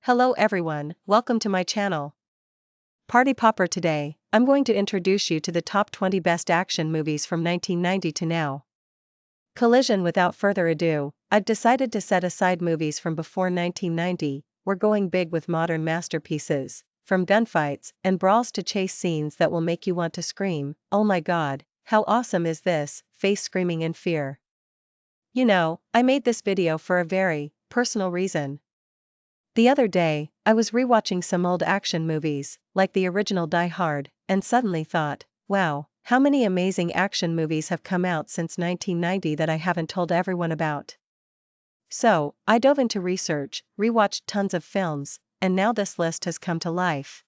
Hello everyone, welcome to my channel. Party Popper. Today, I'm going to introduce you to the top 20 best action movies from 1990 to now. Collision. Without further ado, I've decided to set aside movies from before 1990, we're going big with modern masterpieces, from gunfights and brawls to chase scenes that will make you want to scream, "Oh my god, how awesome is this?" face screaming in fear. You know, I made this video for a very personal reason. The other day, I was rewatching some old action movies, like the original Die Hard, and suddenly thought, wow, how many amazing action movies have come out since 1990 that I haven't told everyone about. So, I dove into research, rewatched tons of films, and now this list has come to life.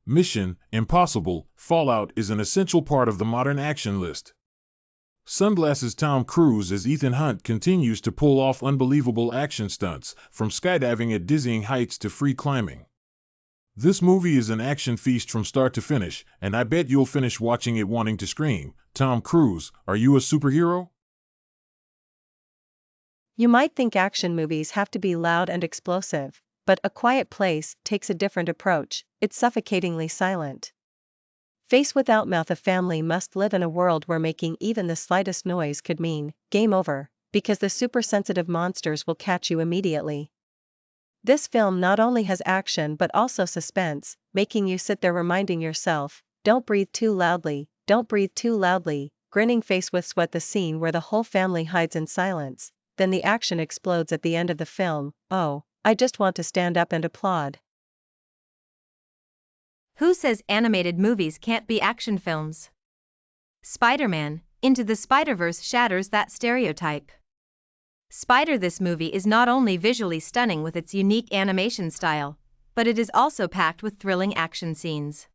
Mission Impossible Fallout is an essential part of the modern action list. Sunglasses Tom Cruise as Ethan Hunt continues to pull off unbelievable action stunts, from skydiving at dizzying heights to free climbing. This movie is an action feast from start to finish, and I bet you'll finish watching it wanting to scream, "Tom Cruise, are you a superhero?" You might think action movies have to be loud and explosive, but A Quiet Place takes a different approach. It's suffocatingly silent. Face without mouth. A family must live in a world where making even the slightest noise could mean game over, because the super-sensitive monsters will catch you immediately. This film not only has action but also suspense, making you sit there reminding yourself, don't breathe too loudly, don't breathe too loudly, grinning face with sweat. The scene where the whole family hides in silence, then the action explodes at the end of the film. Oh, I just want to stand up and applaud. Who says animated movies can't be action films? Spider-Man, Into the Spider-Verse shatters that stereotype. This movie is not only visually stunning with its unique animation style, but it is also packed with thrilling action scenes.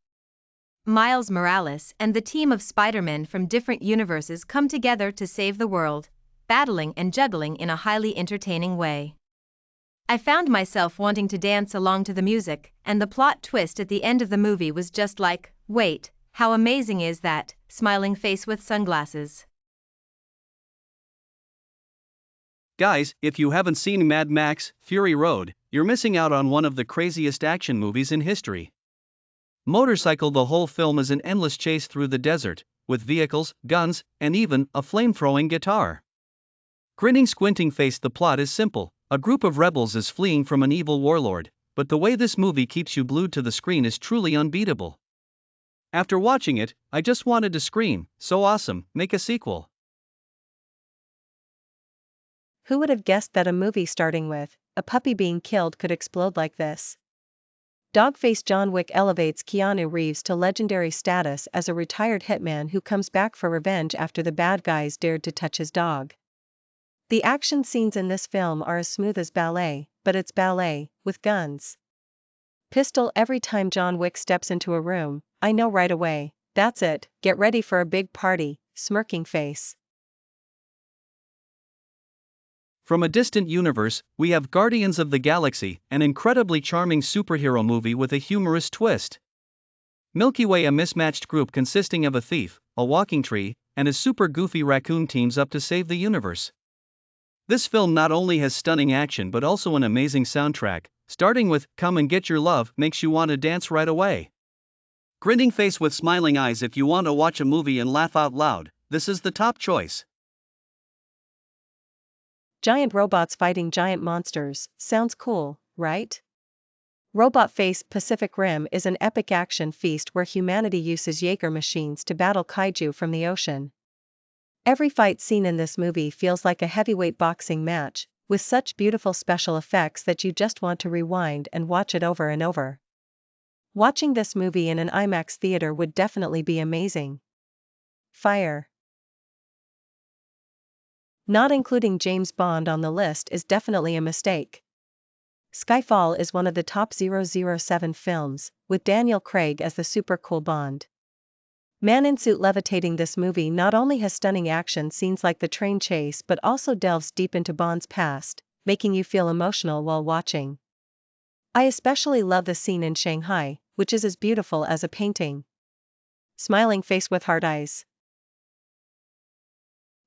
Miles Morales and the team of Spider-Men from different universes come together to save the world, battling and juggling in a highly entertaining way. I found myself wanting to dance along to the music, and the plot twist at the end of the movie was just like, wait, how amazing is that? Smiling face with sunglasses. Guys, if you haven't seen Mad Max: Fury Road, you're missing out on one of the craziest action movies in history. Motorcycle. The whole film is an endless chase through the desert, with vehicles, guns, and even a flame-throwing guitar. Grinning squinting face. The plot is simple. A group of rebels is fleeing from an evil warlord, but the way this movie keeps you glued to the screen is truly unbeatable. After watching it, I just wanted to scream, so awesome, make a sequel. Who would have guessed that a movie starting with a puppy being killed could explode like this? Dogface. John Wick elevates Keanu Reeves to legendary status as a retired hitman who comes back for revenge after the bad guys dared to touch his dog. The action scenes in this film are as smooth as ballet, but it's ballet, with guns. Pistol. Every time John Wick steps into a room, I know right away, that's it, get ready for a big party, smirking face. From a distant universe, we have Guardians of the Galaxy, an incredibly charming superhero movie with a humorous twist. Milky Way. A mismatched group consisting of a thief, a walking tree, and a super goofy raccoon teams up to save the universe. This film not only has stunning action but also an amazing soundtrack, starting with "Come and Get Your Love" makes you want to dance right away. Grinning face with smiling eyes. If you want to watch a movie and laugh out loud, this is the top choice. Giant robots fighting giant monsters, sounds cool, right? Robot Face. Pacific Rim is an epic action feast where humanity uses Jaeger machines to battle kaiju from the ocean. Every fight scene in this movie feels like a heavyweight boxing match, with such beautiful special effects that you just want to rewind and watch it over and over. Watching this movie in an IMAX theater would definitely be amazing. Fire. Not including James Bond on the list is definitely a mistake. Skyfall is one of the top 007 films, with Daniel Craig as the super cool Bond. Man in suit levitating. This movie not only has stunning action scenes like the train chase but also delves deep into Bond's past, making you feel emotional while watching. I especially love the scene in Shanghai, which is as beautiful as a painting. Smiling face with hard eyes.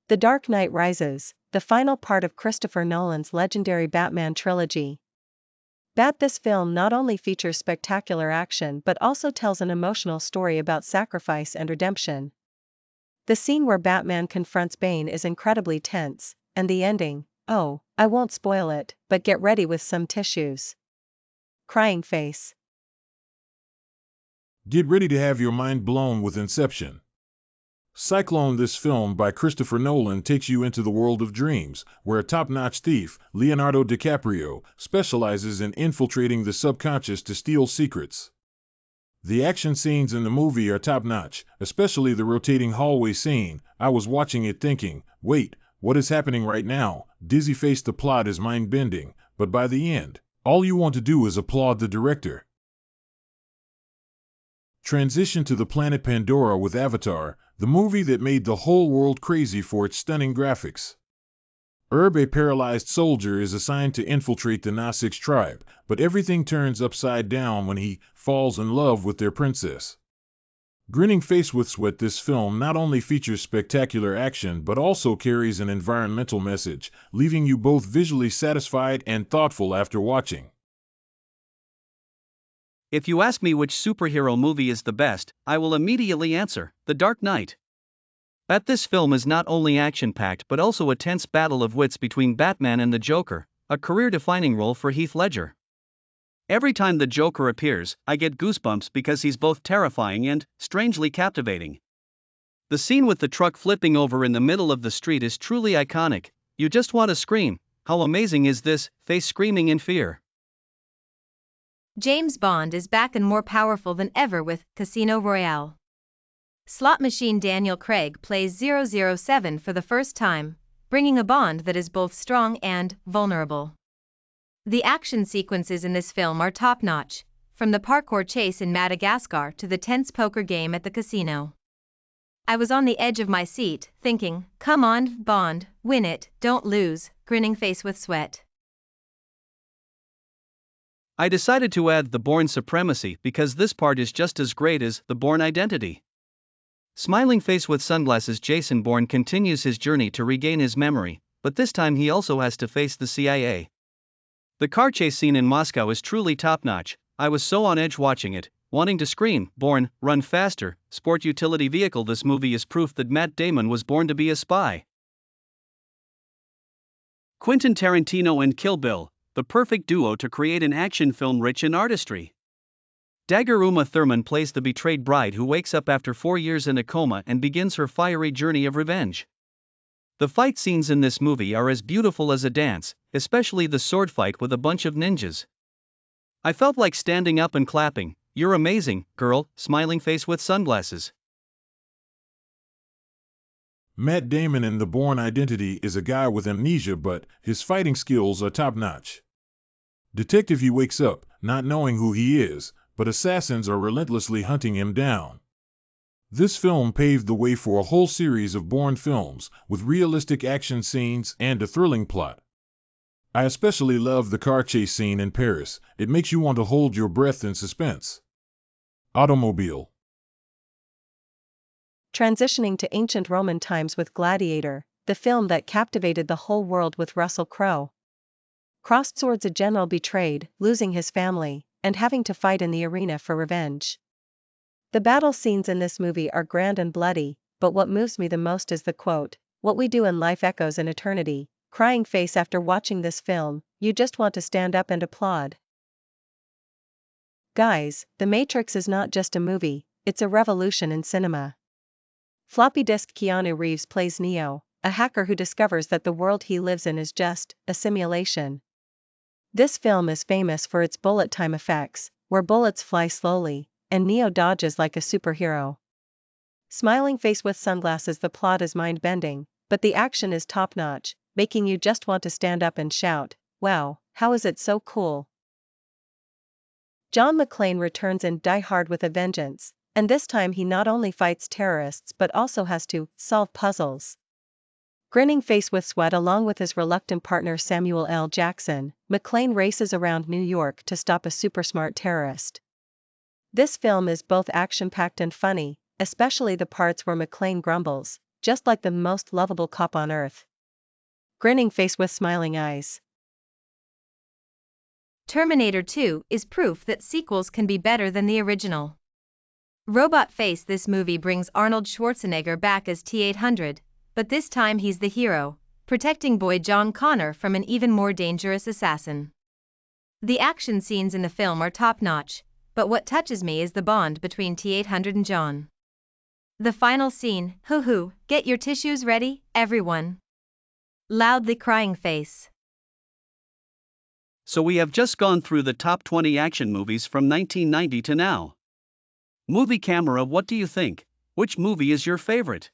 The Dark Knight Rises. the final part of Christopher Nolan's legendary Batman trilogy. This film not only features spectacular action but also tells an emotional story about sacrifice and redemption. The scene where Batman confronts Bane is incredibly tense, and the ending, oh, I won't spoil it, but get ready with some tissues. Crying face. Get ready to have your mind blown with Inception. Cyclone. This film by Christopher Nolan takes you into the world of dreams, where a top-notch thief, Leonardo DiCaprio, specializes in infiltrating the subconscious to steal secrets. The action scenes in the movie are top-notch, especially the rotating hallway scene. I was watching it thinking, wait, what is happening right now? Dizzy-faced. The plot is mind-bending, but by the end, all you want to do is applaud the director. Transition to the planet Pandora with Avatar, the movie that made the whole world crazy for its stunning graphics. A paralyzed soldier is assigned to infiltrate the Nausicaa tribe, but everything turns upside down when he falls in love with their princess. Grinning face with sweat. This film not only features spectacular action but also carries an environmental message, leaving you both visually satisfied and thoughtful after watching. If you ask me which superhero movie is the best, I will immediately answer, The Dark Knight. This film is not only action-packed but also a tense battle of wits between Batman and the Joker, a career-defining role for Heath Ledger. Every time the Joker appears, I get goosebumps because he's both terrifying and, strangely captivating. The scene with the truck flipping over in the middle of the street is truly iconic. You just want to scream, how amazing is this, face screaming in fear. James Bond is back and more powerful than ever with Casino Royale. Slot machine Daniel Craig plays 007 for the first time, bringing a Bond that is both strong and vulnerable. The action sequences in this film are top-notch, from the parkour chase in Madagascar to the tense poker game at the casino. I was on the edge of my seat, thinking, come on, Bond, win it, don't lose, grinning face with sweat. I decided to add The Bourne Supremacy because this part is just as great as The Bourne Identity. Smiling face with sunglasses. Jason Bourne continues his journey to regain his memory, but this time he also has to face the CIA. The car chase scene in Moscow is truly top-notch. I was so on edge watching it, wanting to scream, Bourne, run faster, sport utility vehicle. This movie is proof that Matt Damon was born to be a spy. Quentin Tarantino and Kill Bill, the perfect duo to create an action film rich in artistry. Dagger Uma Thurman plays the betrayed bride who wakes up after 4 years in a coma and begins her fiery journey of revenge. The fight scenes in this movie are as beautiful as a dance, especially the sword fight with a bunch of ninjas. I felt like standing up and clapping, you're amazing, girl, smiling face with sunglasses. Matt Damon in The Bourne Identity is a guy with amnesia, but his fighting skills are top-notch. Detective. He wakes up, not knowing who he is, but assassins are relentlessly hunting him down. This film paved the way for a whole series of Bourne films, with realistic action scenes and a thrilling plot. I especially love the car chase scene in Paris. It makes you want to hold your breath in suspense. Automobile. Transitioning to ancient Roman times with Gladiator, the film that captivated the whole world with Russell Crowe. Crossed swords. A general betrayed, losing his family, and having to fight in the arena for revenge. The battle scenes in this movie are grand and bloody, but what moves me the most is the quote, "What we do in life echoes in eternity." Crying face. After watching this film, you just want to stand up and applaud. Guys, The Matrix is not just a movie, it's a revolution in cinema. Floppy disk. Keanu Reeves plays Neo, a hacker who discovers that the world he lives in is just a simulation. This film is famous for its bullet time effects, where bullets fly slowly, and Neo dodges like a superhero. Smiling face with sunglasses. The plot is mind-bending, but the action is top-notch, making you just want to stand up and shout, wow, how is it so cool? John McClane returns in Die Hard with a vengeance, and this time he not only fights terrorists but also has to solve puzzles. Grinning face with sweat. Along with his reluctant partner Samuel L. Jackson, McClane races around New York to stop a super-smart terrorist. This film is both action-packed and funny, especially the parts where McClane grumbles, just like the most lovable cop on earth. Grinning face with smiling eyes. Terminator 2 is proof that sequels can be better than the original. Robot face. This movie brings Arnold Schwarzenegger back as T-800, but this time he's the hero, protecting boy John Connor from an even more dangerous assassin. The action scenes in the film are top-notch, but what touches me is the bond between T-800 and John. The final scene, hoo-hoo, get your tissues ready, everyone. Loudly crying face. So we have just gone through the top 20 action movies from 1990 to now. Movie camera, what do you think? Which movie is your favorite?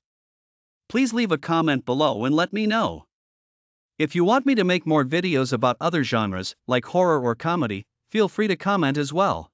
Please leave a comment below and let me know. If you want me to make more videos about other genres, like horror or comedy, feel free to comment as well.